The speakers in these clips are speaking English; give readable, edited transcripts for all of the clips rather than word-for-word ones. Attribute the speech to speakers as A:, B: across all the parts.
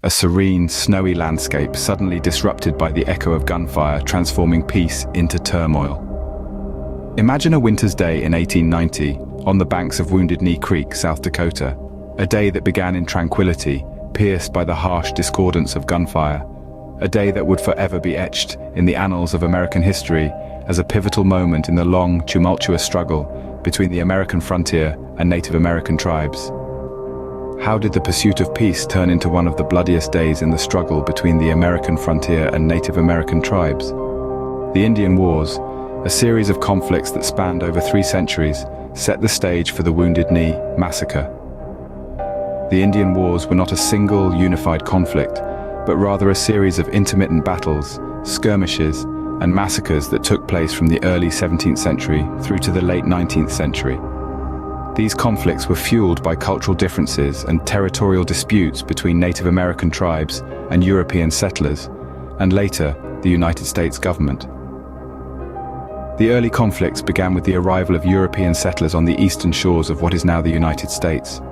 A: a serene, snowy landscape suddenly disrupted by the echo of gunfire, transforming peace into turmoil. Imagine a winter's day in 1890, on the banks of Wounded Knee Creek, South Dakota, a day that began in tranquility, pierced by the harsh discordance of gunfire, a day that would forever be etched in the annals of American history as a pivotal moment in the long, tumultuous struggle between the American frontier and Native American tribes. How did the pursuit of peace turn into one of the bloodiest days in the struggle between the American frontier and Native American tribes? The Indian Wars, a series of conflicts that spanned over 3 centuries, set the stage for the Wounded Knee Massacre. The Indian Wars were not a single, unified conflict, but rather a series of intermittent battles, skirmishes, and massacres that took place from the early 17th century through to the late 19th century. These conflicts were fueled by cultural differences and territorial disputes between Native American tribes and European settlers, and later, the United States government. The early conflicts began with the arrival of European settlers on the eastern shores of what is now the United States.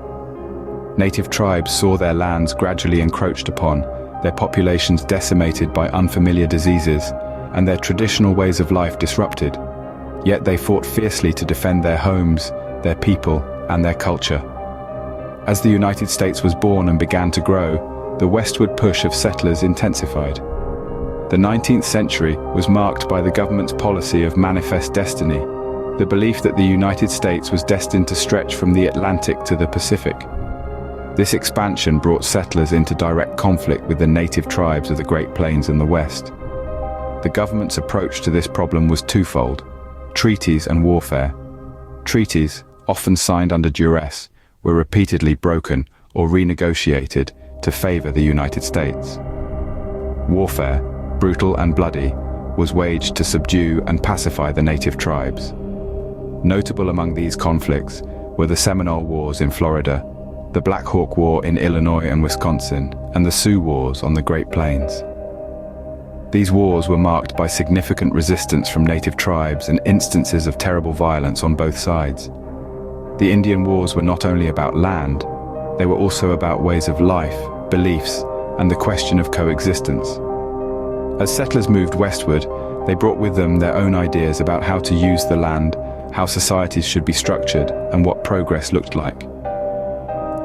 A: Native tribes saw their lands gradually encroached upon, their populations decimated by unfamiliar diseases, and their traditional ways of life disrupted. Yet they fought fiercely to defend their homes, their people, and their culture. As the United States was born and began to grow, the westward push of settlers intensified. The 19th century was marked by the government's policy of manifest destiny, the belief that the United States was destined to stretch from the Atlantic to the Pacific. This expansion brought settlers into direct conflict with the native tribes of the Great Plains and the West. The government's approach to this problem was twofold: treaties and warfare. Treaties, often signed under duress, were repeatedly broken or renegotiated to favor the United States. Warfare, brutal and bloody, was waged to subdue and pacify the native tribes. Notable among these conflicts were the Seminole Wars in Florida, the Black Hawk War in Illinois and Wisconsin, and the Sioux Wars on the Great Plains. These wars were marked by significant resistance from native tribes and instances of terrible violence on both sides. The Indian Wars were not only about land, they were also about ways of life, beliefs, and the question of coexistence. As settlers moved westward, they brought with them their own ideas about how to use the land, how societies should be structured, and what progress looked like.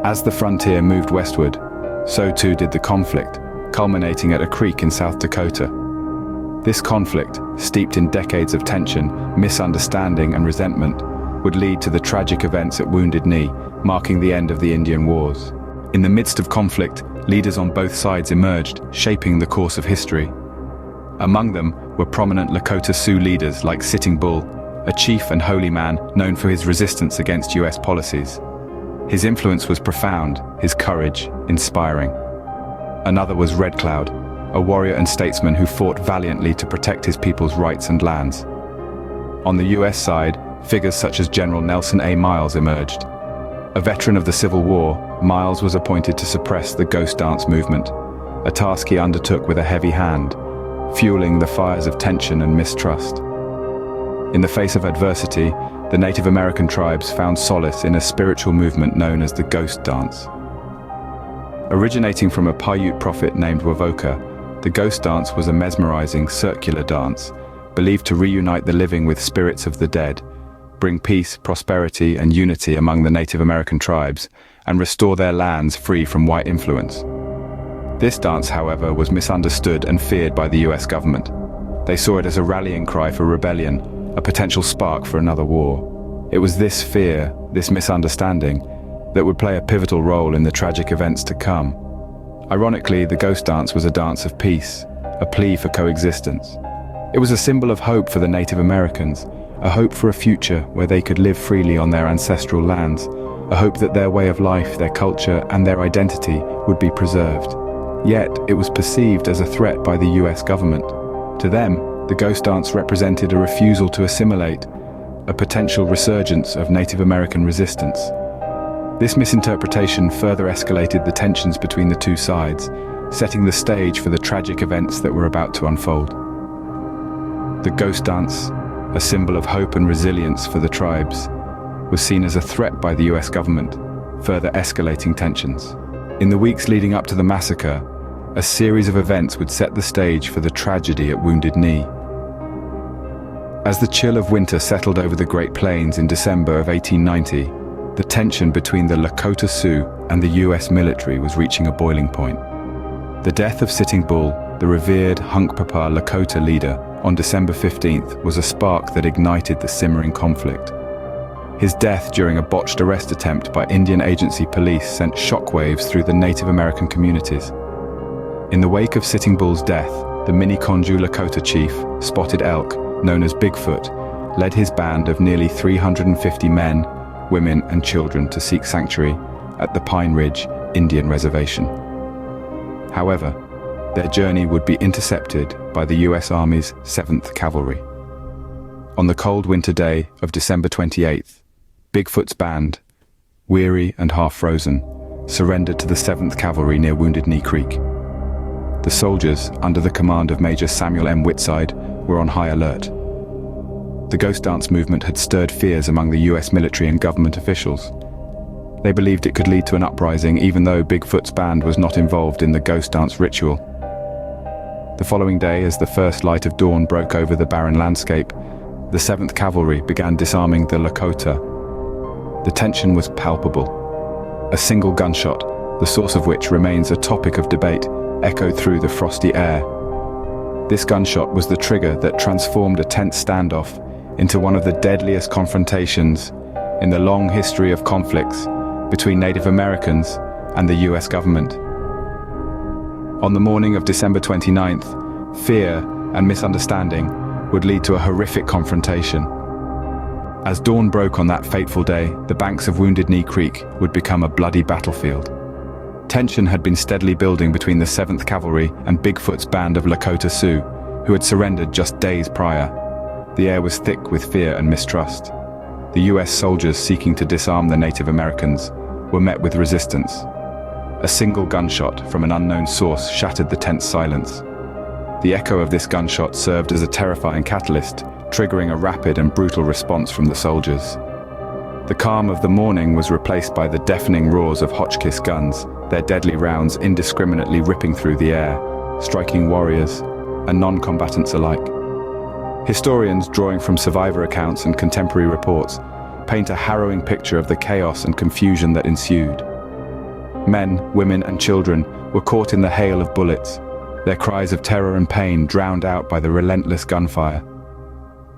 A: As the frontier moved westward, so too did the conflict, culminating at a creek in South Dakota. This conflict, steeped in decades of tension, misunderstanding, and resentment, would lead to the tragic events at Wounded Knee, marking the end of the Indian Wars. In the midst of conflict, leaders on both sides emerged, shaping the course of history. Among them were prominent Lakota Sioux leaders like Sitting Bull, a chief and holy man known for his resistance against US policies. His influence was profound, his courage inspiring. Another was Red Cloud, a warrior and statesman who fought valiantly to protect his people's rights and lands. On the US side, figures such as General Nelson A. Miles emerged. A veteran of the Civil War, Miles was appointed to suppress the ghost dance movement, a task he undertook with a heavy hand, fueling the fires of tension and mistrust. In the face of adversity, the Native American tribes found solace in a spiritual movement known as the ghost dance. Originating from a Paiute prophet named Wovoka, the ghost dance was a mesmerizing, circular dance, believed to reunite the living with spirits of the dead, bring peace, prosperity, and unity among the Native American tribes, and restore their lands free from white influence. This dance, however, was misunderstood and feared by the US government. They saw it as a rallying cry for rebellion, a potential spark for another war. It was this fear, this misunderstanding, that would play a pivotal role in the tragic events to come. Ironically, the ghost dance was a dance of peace, a plea for coexistence. It was a symbol of hope for the Native Americans, a hope for a future where they could live freely on their ancestral lands, a hope that their way of life, their culture, and their identity would be preserved. Yet, it was perceived as a threat by the US government. To them, the ghost dance represented a refusal to assimilate, a potential resurgence of Native American resistance. This misinterpretation further escalated the tensions between the two sides, setting the stage for the tragic events that were about to unfold. The ghost dance, a symbol of hope and resilience for the tribes, was seen as a threat by the US government, further escalating tensions. In the weeks leading up to the massacre, a series of events would set the stage for the tragedy at Wounded Knee. As the chill of winter settled over the Great Plains in December of 1890, the tension between the Lakota Sioux and the US military was reaching a boiling point. The death of Sitting Bull, the revered Hunkpapa Lakota leader, on December 15th was a spark that ignited the simmering conflict. His death during a botched arrest attempt by Indian Agency police sent shockwaves through the Native American communities. In the wake of Sitting Bull's death, the Minneconjou Lakota chief, Spotted Elk, known as Bigfoot, led his band of nearly 350 men, women and children to seek sanctuary at the Pine Ridge Indian Reservation. However, their journey would be intercepted by the US Army's 7th Cavalry. On the cold winter day of December 28th, Bigfoot's band, weary and half-frozen, surrendered to the 7th Cavalry near Wounded Knee Creek. The soldiers, under the command of Major Samuel M. Whitside, were on high alert. The ghost dance movement had stirred fears among the US military and government officials. They believed it could lead to an uprising even though Bigfoot's band was not involved in the ghost dance ritual. The following day, as the first light of dawn broke over the barren landscape, the 7th Cavalry began disarming the Lakota. The tension was palpable. A single gunshot, the source of which remains a topic of debate, echoed through the frosty air. This gunshot was the trigger that transformed a tense standoff into one of the deadliest confrontations in the long history of conflicts between Native Americans and the US government. On the morning of December 29th, fear and misunderstanding would lead to a horrific confrontation. As dawn broke on that fateful day, the banks of Wounded Knee Creek would become a bloody battlefield. Tension had been steadily building between the 7th Cavalry and Bigfoot's band of Lakota Sioux, who had surrendered just days prior. The air was thick with fear and mistrust. The US soldiers seeking to disarm the Native Americans were met with resistance. A single gunshot from an unknown source shattered the tense silence. The echo of this gunshot served as a terrifying catalyst, triggering a rapid and brutal response from the soldiers. The calm of the morning was replaced by the deafening roars of Hotchkiss guns, their deadly rounds indiscriminately ripping through the air, striking warriors and non-combatants alike. Historians, drawing from survivor accounts and contemporary reports, paint a harrowing picture of the chaos and confusion that ensued. Men, women and children were caught in the hail of bullets, their cries of terror and pain drowned out by the relentless gunfire.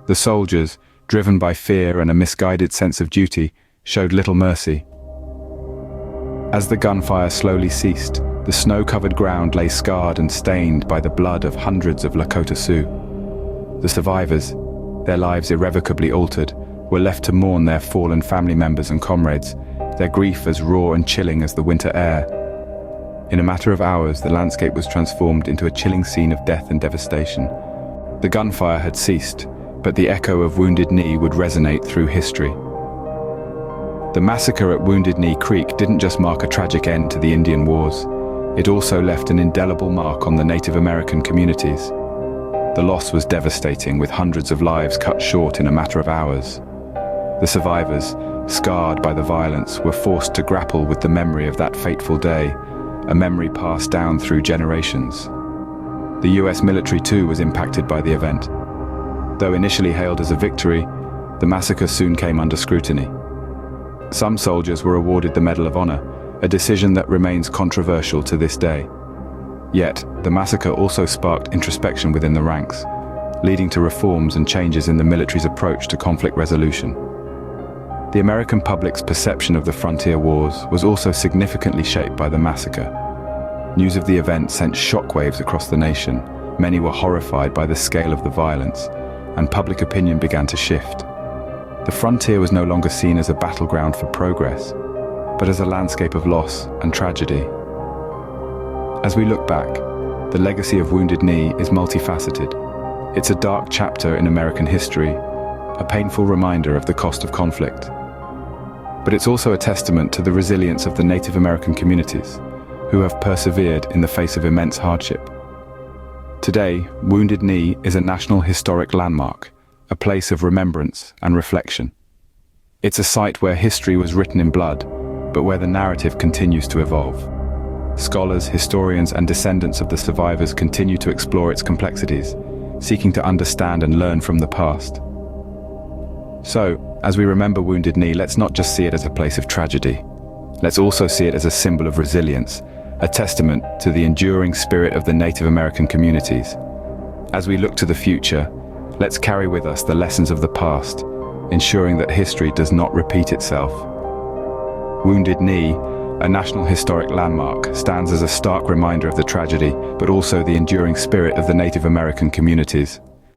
A: The soldiers, driven by fear and a misguided sense of duty, showed little mercy. As the gunfire slowly ceased, the snow-covered ground lay scarred and stained by the blood of hundreds of Lakota Sioux. The survivors, their lives irrevocably altered, were left to mourn their fallen family members and comrades, their grief as raw and chilling as the winter air. In a matter of hours, the landscape was transformed into a chilling scene of death and devastation. The gunfire had ceased, but the echo of Wounded Knee would resonate through history. The massacre at Wounded Knee Creek didn't just mark a tragic end to the Indian Wars, it also left an indelible mark on the Native American communities. The loss was devastating, with hundreds of lives cut short in a matter of hours. The survivors, scarred by the violence, were forced to grapple with the memory of that fateful day, a memory passed down through generations. The US military too was impacted by the event. Though initially hailed as a victory, the massacre soon came under scrutiny. Some soldiers were awarded the Medal of Honor, a decision that remains controversial to this day. Yet, the massacre also sparked introspection within the ranks, leading to reforms and changes in the military's approach to conflict resolution. The American public's perception of the frontier wars was also significantly shaped by the massacre. News of the event sent shockwaves across the nation. Many were horrified by the scale of the violence, and public opinion began to shift. The frontier was no longer seen as a battleground for progress, but as a landscape of loss and tragedy. As we look back, the legacy of Wounded Knee is multifaceted. It's a dark chapter in American history, a painful reminder of the cost of conflict. But it's also a testament to the resilience of the Native American communities, who have persevered in the face of immense hardship. Today, Wounded Knee is a national historic landmark, a place of remembrance and reflection. It's a site where history was written in blood, but where the narrative continues to evolve. Scholars, historians, and descendants of the survivors continue to explore its complexities, seeking to understand and learn from the past. So, as we remember Wounded Knee, let's not just see it as a place of tragedy. Let's also see it as a symbol of resilience, a testament to the enduring spirit of the Native American communities. As we look to the future, let's carry with us the lessons of the past, ensuring that history does not repeat itself. Wounded Knee, a National Historic Landmark, stands as a stark reminder of the tragedy, but also the enduring spirit of the Native American communities.